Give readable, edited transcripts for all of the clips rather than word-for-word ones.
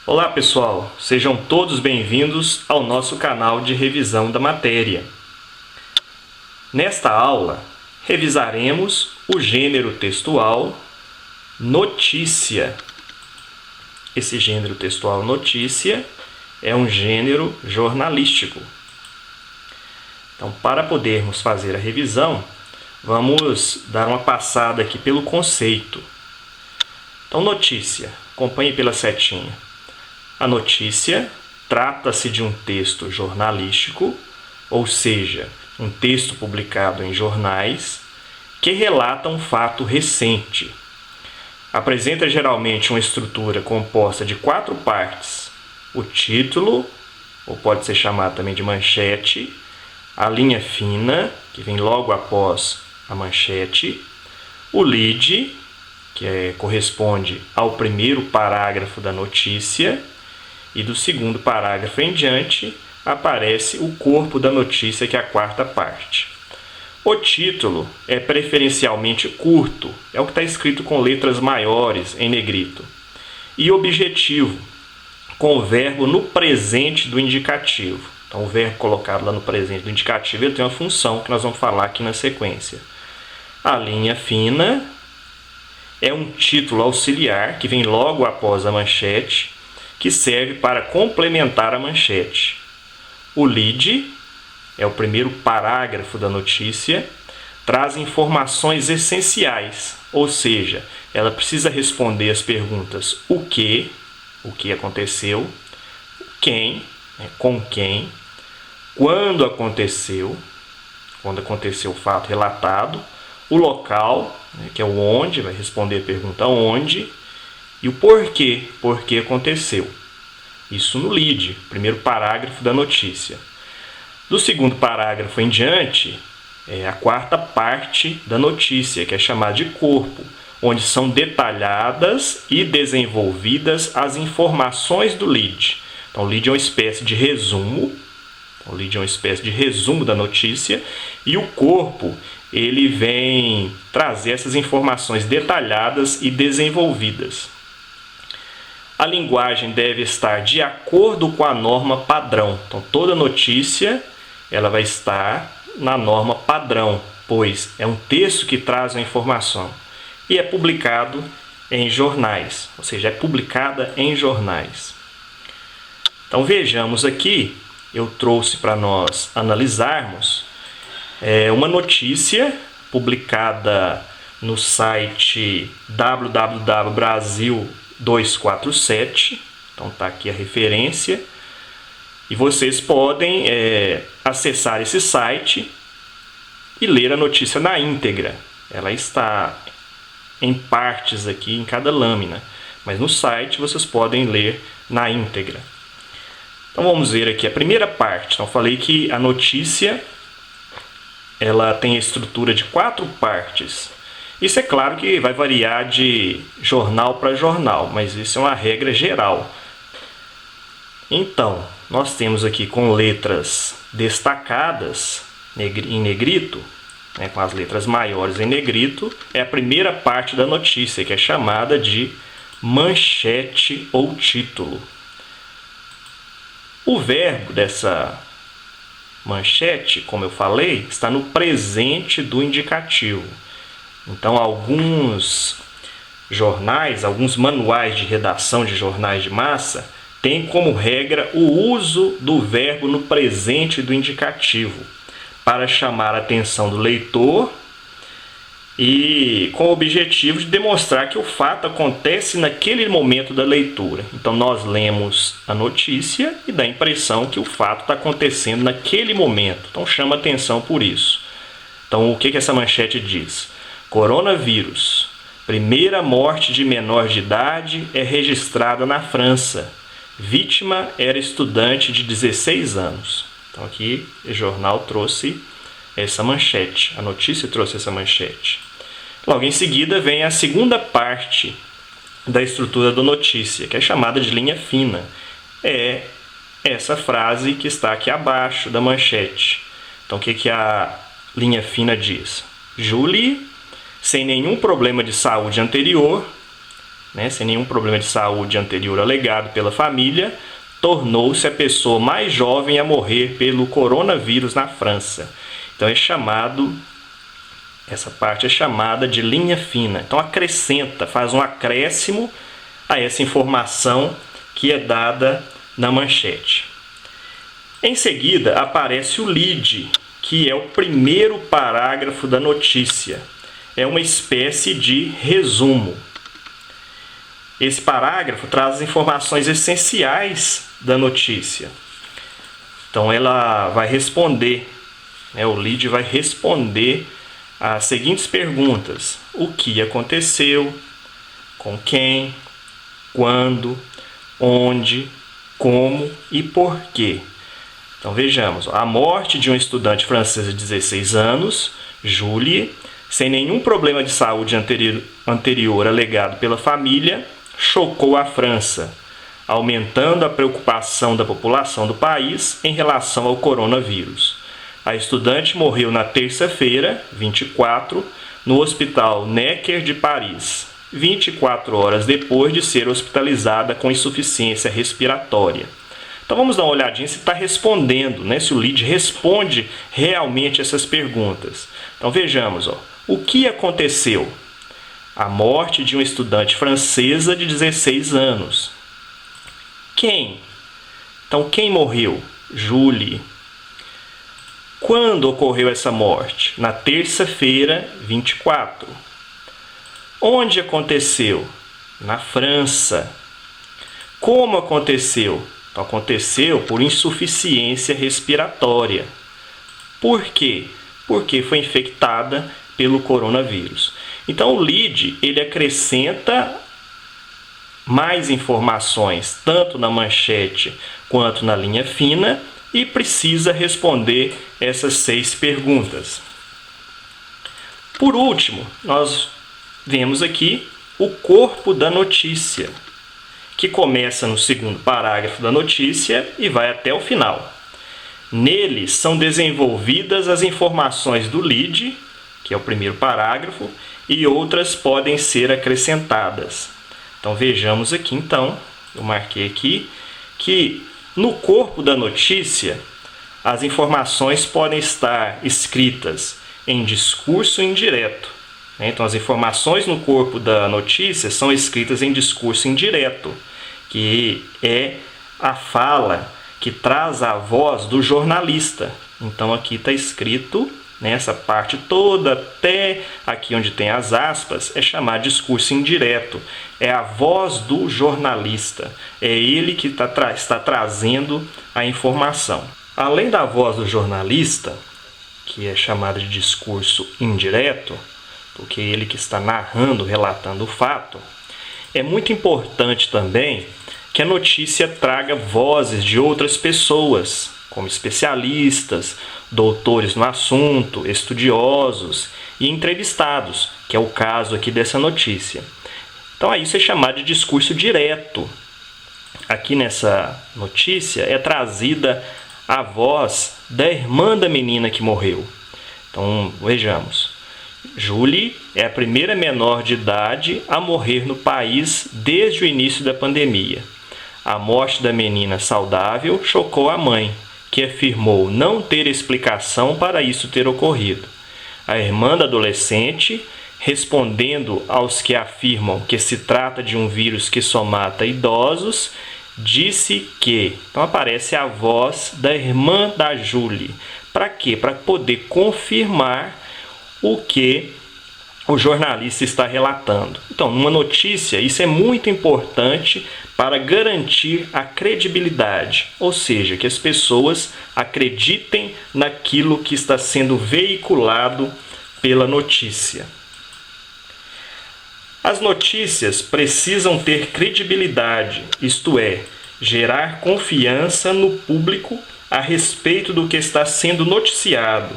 Olá pessoal, sejam todos bem-vindos ao nosso canal de revisão da matéria. Nesta aula, revisaremos o gênero textual notícia. Esse gênero textual notícia é um gênero jornalístico. Então, para podermos fazer a revisão, vamos dar uma passada aqui pelo conceito. Então, notícia, acompanhe pela setinha. A notícia trata-se de um texto jornalístico, ou seja, um texto publicado em jornais, que relata um fato recente. Apresenta geralmente uma estrutura composta de 4 partes: o título, ou pode ser chamado também de manchete, a linha fina, que vem logo após a manchete, o lead, que corresponde ao primeiro parágrafo da notícia, e do segundo parágrafo em diante aparece o corpo da notícia, que é a 4ª parte. O título é preferencialmente curto, é o que está escrito com letras maiores em negrito, e objetivo, com o verbo no presente do indicativo. Então, o verbo colocado lá no presente do indicativo ele tem uma função que nós vamos falar aqui na sequência. A linha fina é um título auxiliar que vem logo após a manchete, que serve para complementar a manchete. O lead é o primeiro parágrafo da notícia, traz informações essenciais, ou seja, ela precisa responder as perguntas o que aconteceu, quem, com quem, quando aconteceu o fato relatado, o local, que é o onde, vai responder a pergunta onde, e o porquê aconteceu. Isso no lead, primeiro parágrafo da notícia. Do segundo parágrafo em diante, é a 4ª parte da notícia, que é chamada de corpo, onde são detalhadas e desenvolvidas as informações do lead. Então, o lead é uma espécie de resumo. O lead é uma espécie de resumo da notícia, e o corpo ele vem trazer essas informações detalhadas e desenvolvidas. A linguagem deve estar de acordo com a norma padrão. Então, toda notícia ela vai estar na norma padrão, pois é um texto que traz a informação e é publicado em jornais, ou seja, é publicada em jornais. Então, vejamos aqui, eu trouxe para nós analisarmos uma notícia publicada no site www.brasil247, então está aqui a referência, e vocês podem acessar esse site e ler a notícia na íntegra. Ela está em partes aqui em cada lâmina, mas no site vocês podem ler na íntegra. Então vamos ver aqui a primeira parte. Então, eu falei que a notícia ela tem a estrutura de 4 partes. Isso é claro que vai variar de jornal para jornal, mas isso é uma regra geral. Então, nós temos aqui com letras destacadas em negrito, com as letras maiores em negrito, é a primeira parte da notícia, que é chamada de manchete ou título. O verbo dessa manchete, como eu falei, está no presente do indicativo. Então, alguns jornais, alguns manuais de redação de jornais de massa, têm como regra o uso do verbo no presente do indicativo, para chamar a atenção do leitor e com o objetivo de demonstrar que o fato acontece naquele momento da leitura. Então, nós lemos a notícia e dá a impressão que o fato está acontecendo naquele momento. Então, chama atenção por isso. Então, o que essa manchete diz? Coronavírus. Primeira morte de menor de idade é registrada na França. Vítima era estudante de 16 anos. Então, aqui o jornal trouxe essa manchete. A notícia trouxe essa manchete. Logo em seguida vem a segunda parte da estrutura da notícia, que é chamada de linha fina. É essa frase que está aqui abaixo da manchete. Então, o que a linha fina diz? Julie, sem nenhum problema de saúde anterior, né, sem nenhum problema de saúde anterior alegado pela família, tornou-se a pessoa mais jovem a morrer pelo coronavírus na França. Então essa parte é chamada de linha fina. Então faz um acréscimo a essa informação que é dada na manchete. Em seguida aparece o lead, que é o primeiro parágrafo da notícia. É uma espécie de resumo. Esse parágrafo traz as informações essenciais da notícia. Então ela vai responder, o lead vai responder as seguintes perguntas: o que aconteceu, com quem, quando, onde, como e por quê. Então vejamos, a morte de um estudante francês de 16 anos, Julie, sem nenhum problema de saúde anterior alegado pela família, chocou a França, aumentando a preocupação da população do país em relação ao coronavírus. A estudante morreu na terça-feira, 24, no Hospital Necker de Paris, 24 horas depois de ser hospitalizada com insuficiência respiratória. Então vamos dar uma olhadinha se está respondendo, se o lead responde realmente essas perguntas. Então vejamos, o que aconteceu? A morte de uma estudante francesa de 16 anos. Quem? Então quem morreu? Julie. Quando ocorreu essa morte? Na terça-feira, 24. Onde aconteceu? Na França. Como aconteceu? Então, aconteceu por insuficiência respiratória. Por quê? Porque foi infectada pelo coronavírus. Então, o lead, ele acrescenta mais informações, tanto na manchete quanto na linha fina, e precisa responder essas 6 perguntas. Por último, nós vemos aqui o corpo da notícia, que começa no segundo parágrafo da notícia e vai até o final. Nele são desenvolvidas as informações do lead, que é o primeiro parágrafo, e outras podem ser acrescentadas. Então vejamos aqui, eu marquei aqui, que no corpo da notícia as informações podem estar escritas em discurso indireto. Então as informações no corpo da notícia são escritas em discurso indireto, que é a fala que traz a voz do jornalista. Então aqui está escrito, nessa parte toda, até aqui onde tem as aspas, é chamado discurso indireto. É a voz do jornalista. É ele que está trazendo a informação. Além da voz do jornalista, que é chamada de discurso indireto, porque é ele que está narrando, relatando o fato, é muito importante também que a notícia traga vozes de outras pessoas, como especialistas, doutores no assunto, estudiosos e entrevistados, que é o caso aqui dessa notícia. Então isso é chamado de discurso direto. Aqui nessa notícia é trazida a voz da irmã da menina que morreu. Então vejamos. Julie é a primeira menor de idade a morrer no país desde o início da pandemia. A morte da menina saudável chocou a mãe, que afirmou não ter explicação para isso ter ocorrido. A irmã da adolescente, respondendo aos que afirmam que se trata de um vírus que só mata idosos, disse que... Então aparece a voz da irmã da Julie. Para quê? Para poder confirmar o que o jornalista está relatando. Então, numa notícia, isso é muito importante para garantir a credibilidade, ou seja, que as pessoas acreditem naquilo que está sendo veiculado pela notícia. As notícias precisam ter credibilidade, isto é, gerar confiança no público a respeito do que está sendo noticiado.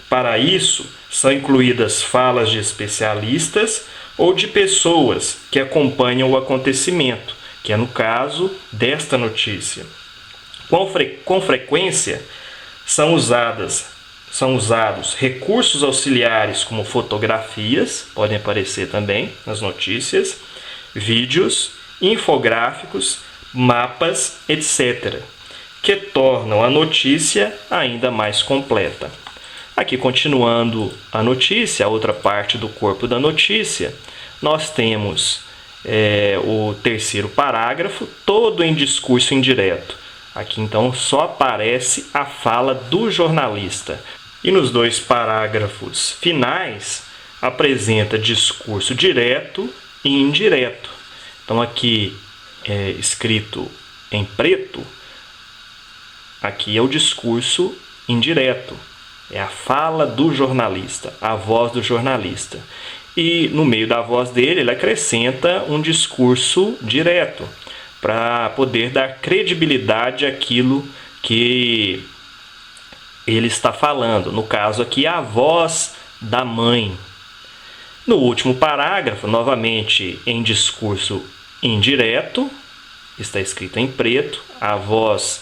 Para isso, são incluídas falas de especialistas ou de pessoas que acompanham o acontecimento, que é no caso desta notícia. Com frequência, são usados recursos auxiliares como fotografias, podem aparecer também nas notícias, vídeos, infográficos, mapas, etc., que tornam a notícia ainda mais completa. Aqui, continuando a notícia, a outra parte do corpo da notícia, nós temos o terceiro parágrafo, todo em discurso indireto. Aqui, então, só aparece a fala do jornalista. E nos dois parágrafos finais, apresenta discurso direto e indireto. Então, aqui, escrito em preto, aqui é o discurso indireto. É a fala do jornalista, a voz do jornalista. E no meio da voz dele, ele acrescenta um discurso direto, para poder dar credibilidade àquilo que ele está falando. No caso aqui, a voz da mãe. No último parágrafo, novamente em discurso indireto, está escrito em preto, a voz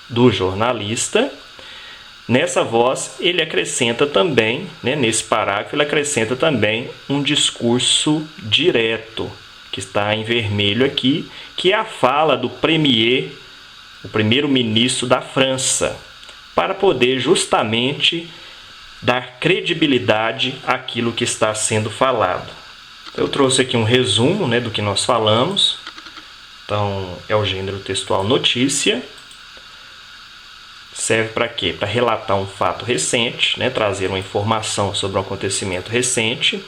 do jornalista. Nessa voz, ele acrescenta também, nesse parágrafo, ele acrescenta também um discurso direto, que está em vermelho aqui, que é a fala do premier, o primeiro-ministro da França, para poder justamente dar credibilidade àquilo que está sendo falado. Eu trouxe aqui um resumo do que nós falamos. Então, é o gênero textual notícia. Serve para quê? Para relatar um fato recente, trazer uma informação sobre um acontecimento recente.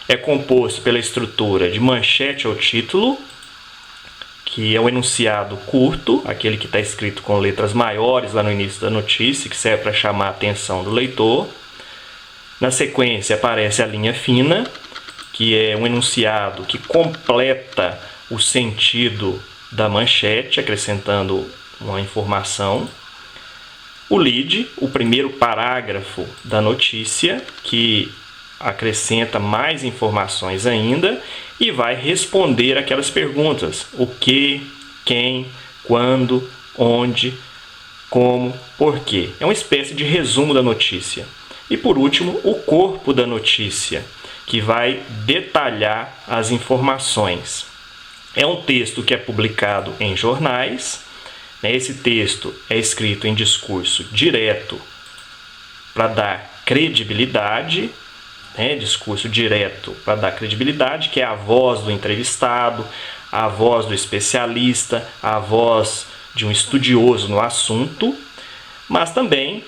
É composto pela estrutura de manchete ou título, que é o enunciado curto, aquele que está escrito com letras maiores lá no início da notícia, que serve para chamar a atenção do leitor. Na sequência aparece a linha fina, que é um enunciado que completa o sentido da manchete, acrescentando uma informação. O lead, o primeiro parágrafo da notícia, que acrescenta mais informações ainda e vai responder aquelas perguntas: o que, quem, quando, onde, como, porquê. É uma espécie de resumo da notícia. E por último, o corpo da notícia, que vai detalhar as informações. É um texto que é publicado em jornais. Esse texto é escrito em discurso direto para dar credibilidade, discurso direto para dar credibilidade, que é a voz do entrevistado, a voz do especialista, a voz de um estudioso no assunto, mas também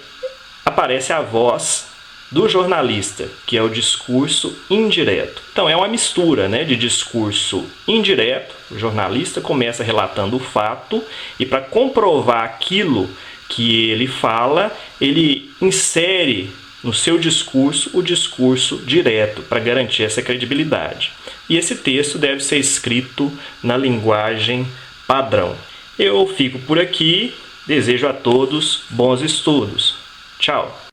aparece a voz do jornalista, que é o discurso indireto. Então é uma mistura de discurso indireto. O jornalista começa relatando o fato e, para comprovar aquilo que ele fala, ele insere no seu discurso o discurso direto para garantir essa credibilidade. E esse texto deve ser escrito na linguagem padrão. Eu fico por aqui. Desejo a todos bons estudos. Tchau!